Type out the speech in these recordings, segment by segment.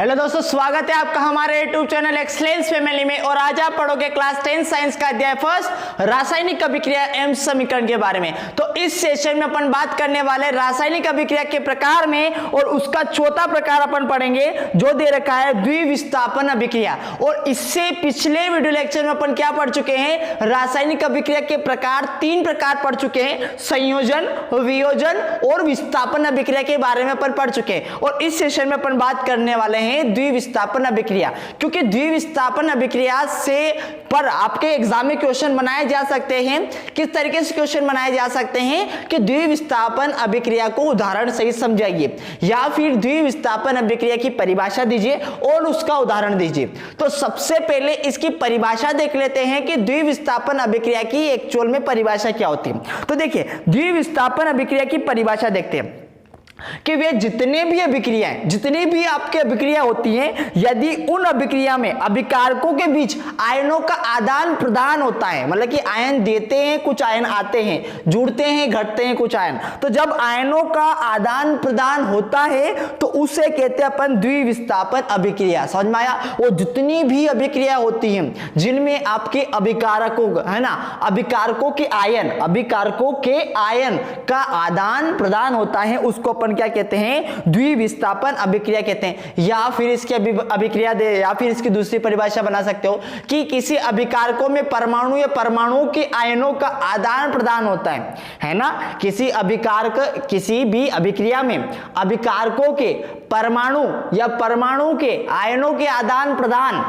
Hello दोस्तों, स्वागत है आपका हमारे YouTube चैनल एक्सीलेंस फैमिली में। और आज आप पढ़ोगे क्लास 10 साइंस का अध्याय फर्स्ट रासायनिक अभिक्रिया एवं समीकरण के बारे में। तो इस सेशन में अपन बात करने वाले रासायनिक अभिक्रिया के प्रकार में, और उसका चौथा प्रकार अपन पढ़ेंगे जो दे रखा है द्विविस्थापन अभिक्रिया। और इससे पिछले वीडियो लेक्चर में अपन क्या पढ़ चुके हैं, रासायनिक अभिक्रिया के प्रकार 3 प्रकार पढ़ चुके हैं, संयोजन, वियोजन और विस्थापन अभिक्रिया के बारे में अपन पढ़ चुके हैं। और इस सेशन में अपन बात करने वाले हैं द्विविस्थापन अभिक्रिया, क्योंकि द्विविस्थापन अभिक्रिया से पर आपके एग्जाम में क्वेश्चन बनाए जा सकते हैं। किस तरीके से क्वेश्चन बनाए जा सकते हैं कि द्विविस्थापन अभिक्रिया को उदाहरण सहित समझाइए, या फिर द्विविस्थापन अभिक्रिया की परिभाषा दीजिए और उसका उदाहरण दीजिए। तो सबसे पहले इसकी परिभाषा देख लेते हैं कि द्विविस्थापन अभिक्रिया की एक्चुअल में परिभाषा क्या होती है। तो देखिए, द्विविस्थापन अभिक्रिया की परिभाषा देखते हैं कि वे जितने भी अभिक्रियाएं, जितनी भी आपके अभिक्रिया होती हैं, यदि उन अभिक्रिया में अभिकारकों के बीच आयनों का आदान प्रदान होता है, मतलब कि आयन देते हैं, कुछ आयन आते हैं, जुड़ते हैं, घटते हैं कुछ आयन, तो जब आयनों का आदान प्रदान होता है तो उसे कहते हैं अपन द्विविस्थापन अभिक्रिया। समझ में आया? वो जितनी भी अभिक्रिया होती हैं जिनमें आपके अभिकारकों, है ना, अभिकारकों के आयन का आदान प्रदान होता है, उसको अपन क्या कहते हैं, द्विविस्थापन अभिक्रिया कहते हैं। या फिर इसकी अभिक्रिया दे, या फिर इसकी दूसरी परिभाषा बना सकते हो कि किसी अभिकारकों में परमाणु या परमाणुओं के आयनों का आदान प्रदान होता है ना। किसी भी अभिक्रिया में अभिकारकों के परमाणु या परमाणु के आयनों के आदान प्रदान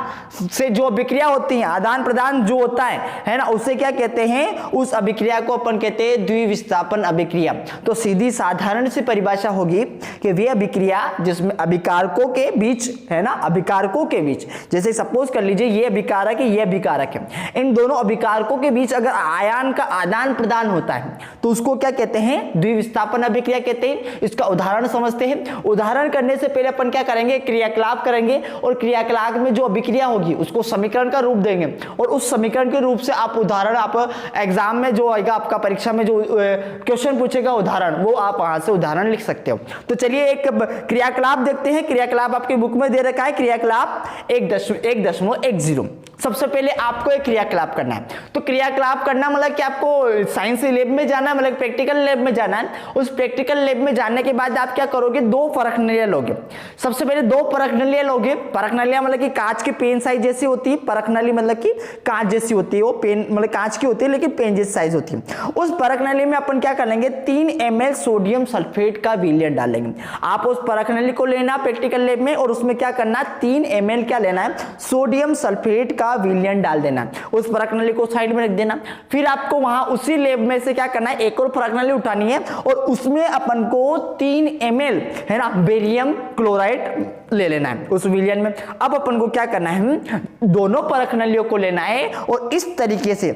से जो अभिक्रिया होती है, आदान प्रदान जो होता है ना, उसे क्या कहते हैं, उस अभिक्रिया को अपन कहते हैं द्विविस्थापन अभिक्रिया। तो सीधी साधारण सी परिभाषा होगी कि वे अभिक्रिया जिसमें अभिकारकों के बीच, है ना, अभिकारकों के बीच, जैसे सपोज कर लीजिए ये अभिकारक है, ये अभिकारक है, इन दोनों अभिकारकों के बीच अगर आयन का आदान प्रदान होता है तो उसको क्या कहते हैं, द्विविस्थापन अभिक्रिया कहते हैं। इसका उदाहरण समझते हैं। उदाहरण करने से पहले अपन क्या करेंगे, क्रियाकलाप करेंगे, और क्रियाकलाप में जो अभिक्रिया होगी उसको समीकरण का रूप देंगे, और उस समीकरण के रूप से आप उदाहरण, आप एग्जाम में जो आएगा, आपका परीक्षा में जो क्वेश्चन पूछेगा उदाहरण, वो आप वहां से उदाहरण लिख सकते हो। तो चलिए एक क्रियाकलाप देखते हैं। क्रियाकलाप आपके बुक में दे रखा है, क्रियाकलाप 1.10। सबसे पहले आपको एक क्रियाकलाप करना है। तो क्रियाकलाप करना मतलब कि आपको साइंस लैब में जाना है, मतलब प्रैक्टिकल लैब में जाना है। उस प्रैक्टिकल लैब में जाने के बाद आप क्या करोगे, 2 परख नलियां लोगे। सबसे पहले 2 परख नलियां लोगे। परख नलियां मतलब कि कांच की पेन साइज जैसी होती है। परख नली मतलब कि कांच जैसी होती है, वो पेन मतलब कांच की होती है लेकिन पेन जैसी साइज होती है। उस परख नली में अपन क्या करेंगे, 3 ml सोडियम सल्फेट का विलयन डालेंगे। आप उस परख नली को लेना प्रैक्टिकल लैब में, और उसमें क्या करना, 3 ml क्या लेना है, सोडियम सल्फेट का विलयन डाल देना। उस परख नली को साइड में रख देना। फिर आपको वहां उसी लैब में से क्या करना है, एक और परख नली उठानी है, और उसमें अपन को 3 ml, है ना, बेरियम क्लोराइड ले लेना है उस विलयन में। अब अपन को क्या करना है, दोनों परख नलियों को लेना है, और इस तरीके से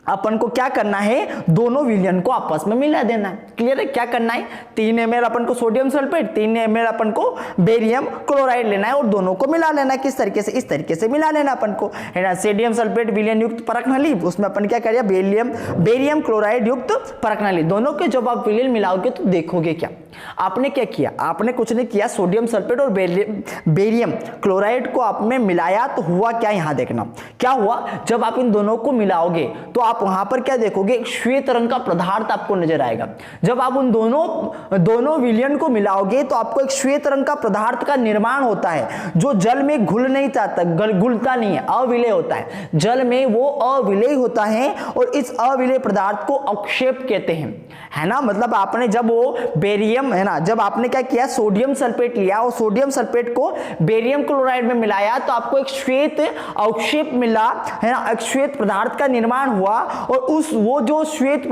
अपन को क्या करना है, दोनों विलयन को आपस में मिला देना है। क्लियर है? क्या करना है, 3 ml अपन को सोडियम सल्फेट, 3 ml अपन को बेरियम क्लोराइड लेना है, और दोनों को मिला लेना है। किस तरीके से, इस तरीके से मिला लेना अपन को, है ना। सोडियम सल्फेट विलयन युक्त परख नली, उसमें अपन क्या करिए, बेरियम क्लोराइड युक्त परख नली, दोनों के जब आप विलयन मिलाओगे तो देखोगे क्या, आपने क्या किया, आपने कुछ नहीं किया, सोडियम सल्फेट और बेरियम क्लोराइड को आप में मिलाया, तो हुआ क्या, यहां देखना क्या हुआ। जब आप इन दोनों को मिलाओगे तो आप वहां पर क्या देखोगे, एक श्वेत रंग का पदार्थ आपको नजर आएगा। जब आप उन दोनों विलयन को मिलाओगे तो आपको एक श्वेत रंग का पदार्थ का निर्माण होता है, जो जल में घुल नहीं जाता, घुलता नहीं है, अविलेय होता है। जल में वो अविलेय होता है, और इस अविलेय पदार्थ को अवक्षेप कहते हैं, है ना। मतलब आपने जब वो बेरियम, है ना, जब आपने क्या किया, सोडियम सल्फेट लिया और सोडियम सल्फेट को बेरियम क्लोराइड में मिलाया, तो आपको एक श्वेत अवक्षेप मिला, है ना, एक श्वेत पदार्थ का निर्माण हुआ। और वो जो श्वेत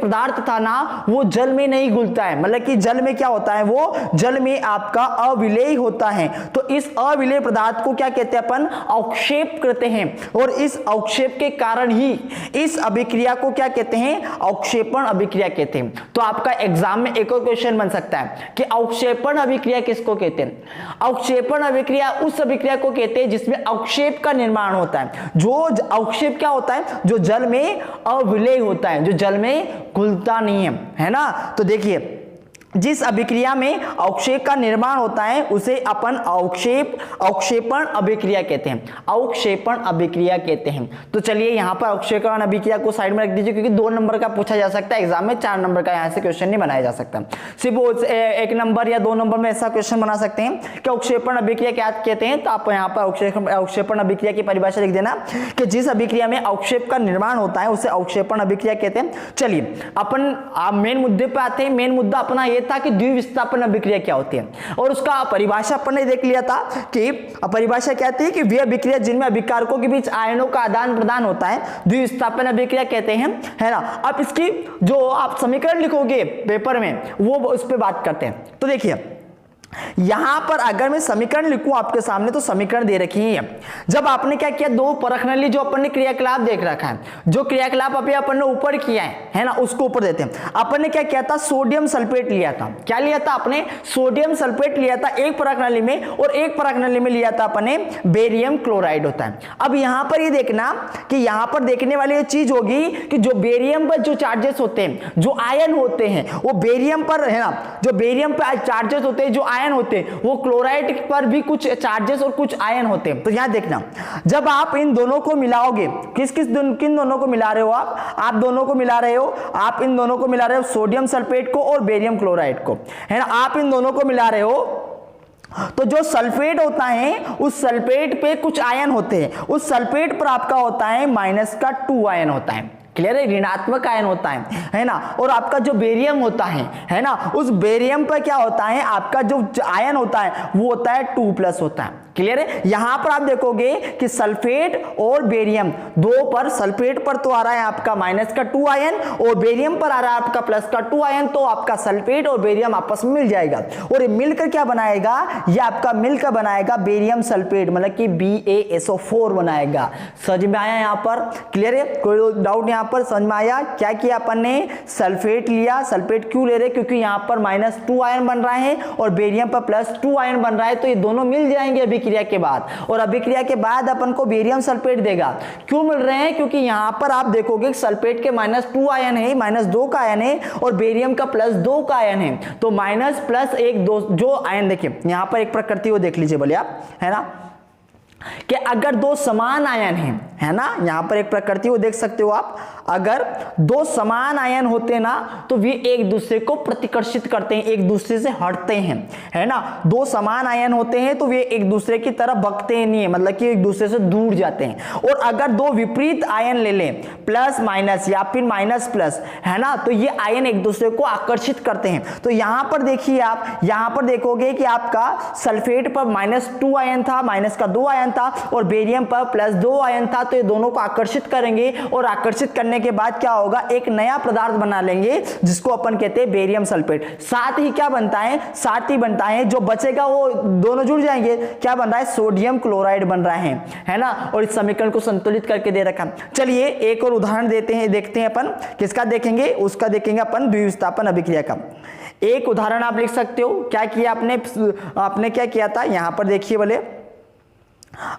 पदार्थ था ना, वो जल में नहीं घुलता है, मतलब कि जल में क्या होता है, वो जल में आपका अविलेय होता है। तो इस अविलेय पदार्थ को क्या कहते हैं, अपन अवक्षेप कहते हैं, और इस अवक्षेप के कारण ही इस अभिक्रिया को क्या कहते हैं, अवक्षेपण अभिक्रिया कहते हैं। तो आपका एग्जाम में एक और क्वेश्चन बन सकता है कि अवक्षेपण अभिक्रिया किसको कहते हैं। अवक्षेपण अभिक्रिया उस अभिक्रिया को कहते हैं जिसमें अवक्षेप का निर्माण होता है। जो अवक्षेप क्या होता है, जो जल में अविलेय होता है, जो जल में घुलता नहीं है, है ना। तो देखिए जिस अभिक्रिया में अवक्षेप का निर्माण होता है उसे अपन अवक्षेपण अभिक्रिया कहते हैं, अवक्षेपण अभिक्रिया कहते हैं। तो चलिए यहां पर अवक्षेपण अभिक्रिया को साइड में रख दीजिए, क्योंकि 2 नंबर का पूछा जा सकता है एग्जाम में, 4 नंबर का यहां से क्वेश्चन नहीं बनाया जा सकता। सिर्फ 1 नंबर या 2 नंबर में ऐसा क्वेश्चन बना सकते हैं कि अवक्षेपण अभिक्रिया क्या कहते हैं। तो आप यहाँ पर अवक्षेपण अभिक्रिया की परिभाषा लिख देना कि जिस अभिक्रिया में अवक्षेप का निर्माण होता है उसे अवक्षेपण अभिक्रिया कहते हैं। चलिए अपन मेन मुद्दे पे आते हैं। मेन मुद्दा अपना था कि द्विविस्थापन अभिक्रिया क्या होती है, और उसका परिभाषा अपन ने देख लिया था कि परिभाषा क्या थी कि वे अभिक्रिया जिनमें अभिकारकों के बीच आयनों का आदान प्रदान होता है द्विविस्थापन अभिक्रिया कहते हैं, है ना। अब इसकी जो आप समीकरण लिखोगे पेपर में वो उस पर बात करते हैं। तो देखिए यहां पर अगर मैं समीकरण लिखूं आपके सामने तो समीकरण दे रखी है। जब आपने क्या किया, 2 परखनली जो अपन ने क्रियाकलाप देख रखा है, जो क्रियाकलाप अभी अपन ने ऊपर किया है ना, उसको ऊपर देते हैं। अपन ने क्या किया था, सोडियम सल्फेट लिया था। क्या लिया था आपने, सोडियम सल्फेट लिया था एक परखनली में, और एक परखनली में लिया था अपने बेरियम क्लोराइड होता है। अब यहां पर ये देखना कि यहां पर देखने वाली चीज होगी कि जो बेरियम पर जो चार्जेस होते हैं, जो आयन होते हैं, वो बेरियम पर है ना, जो बेरियम पर चार्जेस होते हैं, जो आयन होते हैं, वो क्लोराइड पर भी कुछ चार्जेस और कुछ आयन होते हैं। तो यहां देखना, जब आप इन दोनों को मिलाओगे, किन दोनों को मिला रहे हो आप दोनों को मिला रहे हो, आप इन दोनों को मिला रहे हो, सोडियम सल्फेट को और बेरियम क्लोराइड को, है ना। आप इन दोनों को मिला रहे हो, तो जो सल्फेट होता है उस सल्फेट पे कुछ आयन होते हैं, उस सल्फेट पर आपका होता है -2 आयन होता है। क्लियर है, ऋणात्मक आयन होता है ना। और आपका जो बेरियम होता है ना, उस बेरियम पर क्या होता है, आपका जो आयन होता है वो होता है 2+ होता है। क्लियर है, यहां पर आप देखोगे कि सल्फेट और बेरियम दो पर, सल्फेट पर तो आ रहा है आपका -2 आयन और बेरियम पर आ रहा है आपका +2 आयन। तो आपका सल्फेट और बेरियम आपस में मिल जाएगा, और ये मिलकर क्या बनाएगा, ये आपका मिलकर बनाएगा बेरियम सल्फेट, मतलब कि BaSO4 बनाएगा। समझ में आया यहां पर, क्लियर है, कोई डाउट यहां पर, समझ में आया। क्या किया अपन ने, सल्फेट लिया, सल्फेट क्यों ले रहे, क्योंकि यहां पर -2 आयन बन रहा है और बेरियम पर +2 आयन बन रहा है, तो ये दोनों मिल जाएंगे अभिक्रिया के बाद, और अभिक्रिया के बाद अपन को बेरियम सल्फेट देगा। क्यों मिल रहे हैं, क्योंकि यहां पर आप देखोगे सल्फेट के -2 आयन है, -2 का आयन है, और बेरियम का +2 का आयन है। तो -+1 2 जो आयन, देखिए यहां पर एक प्रकृति वो देख लीजिए बोले आप, है ना, कि अगर 2 समान आयन हैं, है ना, यहां पर एक प्रकृति वो देख सकते हो आप, अगर 2 समान आयन होते ना तो वे एक दूसरे को प्रतिकर्षित करते हैं, एक दूसरे से हटते हैं, है ना। 2 समान आयन होते हैं तो वे एक दूसरे की तरफ भगते नहीं है, मतलब कि एक दूसरे से दूर जाते हैं। और अगर 2 विपरीत आयन ले लें, +- या फिर -+, है ना, तो ये आयन एक दूसरे को आकर्षित करते हैं। तो यहां पर देखिए आप, यहां पर देखोगे कि आपका सल्फेट पर -2 आयन था, -2 आयन था, और बेरियम पर +2 आयन था। तो ये दोनों को आकर्षित करेंगे, और आकर्षित करने के बाद क्या होगा, एक नया पदार्थ बना लेंगे जिसको अपन कहते हैं बेरियम सल्फेट। साथ ही क्या बनता है, साथ ही बनता है, जो बचेगा वो दोनों जुड़ जाएंगे, क्या बन रहा है, सोडियम क्लोराइड बन रहा है ना। और इस समीकरण को संतुलित करके दे रखा। चलिए एक और उदाहरण देते हैं, देखते हैं अपन किसका देखेंगे, उसका देखेंगे अपन द्विविस्थापन अभिक्रिया का। एक उदाहरण आप लिख सकते हो। क्या किया आपने क्या किया था, यहां पर देखिए बोले,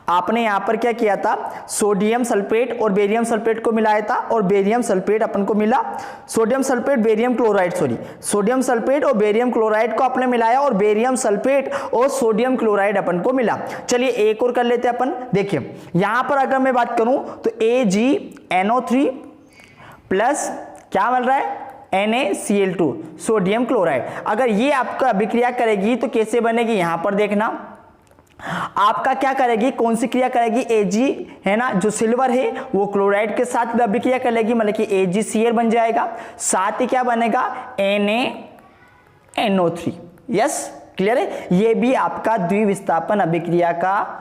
आपने यहां पर क्या किया था, सोडियम सल्फेट और बेरियम सल्फेट को मिलाया था, और बेरियम सल्फेट अपन को मिला, sodium sulphate barium chloride, sodium sulphate और बेरियम क्लोराइड को आपने मिलाया, और बेरियम सल्फेट और सोडियम क्लोराइड अपन को मिला। चलिए एक और कर लेते हैं अपन। देखिए यहां पर अगर मैं बात करूं तो AgNO3 प्लस क्या मिल रहा है, NaCl2 सोडियम क्लोराइड। अगर ये आपका अभिक्रिया करेगी तो कैसे बनेगी, यहां पर देखना, आपका क्या करेगी, कौन सी क्रिया करेगी, Ag है ना, जो सिल्वर है वो क्लोराइड के साथ अभिक्रिया करेगी, मतलब कि AgCl बन जाएगा। साथ ही क्या बनेगा, NaNO3। यस, क्लियर है, ये भी आपका द्विविस्थापन अभिक्रिया का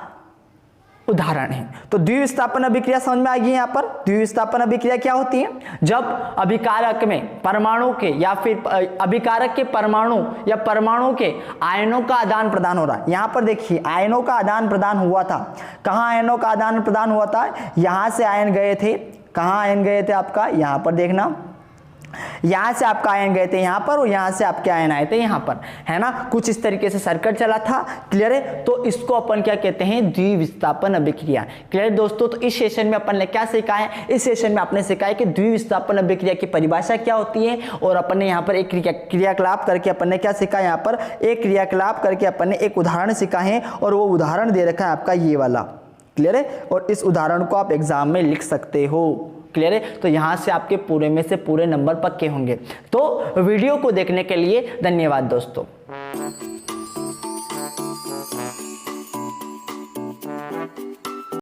उदाहरण है। तो द्विविस्थापन अभिक्रिया समझ में आ गई। यहां पर द्विविस्थापन अभिक्रिया क्या होती है, जब अभिकारक में परमाणु के या फिर अभिकारक के परमाणु या परमाणु के आयनों का आदान प्रदान हो रहा है। यहां पर देखिए आयनों का आदान प्रदान हुआ था, कहां आयनों का आदान प्रदान हुआ था, यहां से आयन गए थे, कहां आयन गए थे आपका, यहां पर देखना, यहाँ से आपका आयन गए थे यहाँ पर और यहाँ से आपके आयन आए थे यहाँ पर, है ना। कुछ इस तरीके से सर्किट चला था, क्लियर है। तो इसको अपन क्या कहते हैं, द्विविस्थापन अभिक्रिया। क्लियर दोस्तों, तो इस सेशन में अपन ने क्या सीखा है, इस सेशन में आपने सीखा है कि द्विविस्थापन अभिक्रिया की परिभाषा क्या होती है, और अपन ने यहाँ पर एक क्रियाकलाप करके अपन ने क्या सीखा, यहाँ पर एक क्रियाकलाप करके अपन ने एक उदाहरण सीखा है, और वो उदाहरण दे रखा है आपका ये वाला, क्लियर है। और इस उदाहरण को आप एग्जाम में लिख सकते हो, क्लियर है। तो यहां से आपके पूरे में से पूरे नंबर पक्के होंगे। तो वीडियो को देखने के लिए धन्यवाद दोस्तों।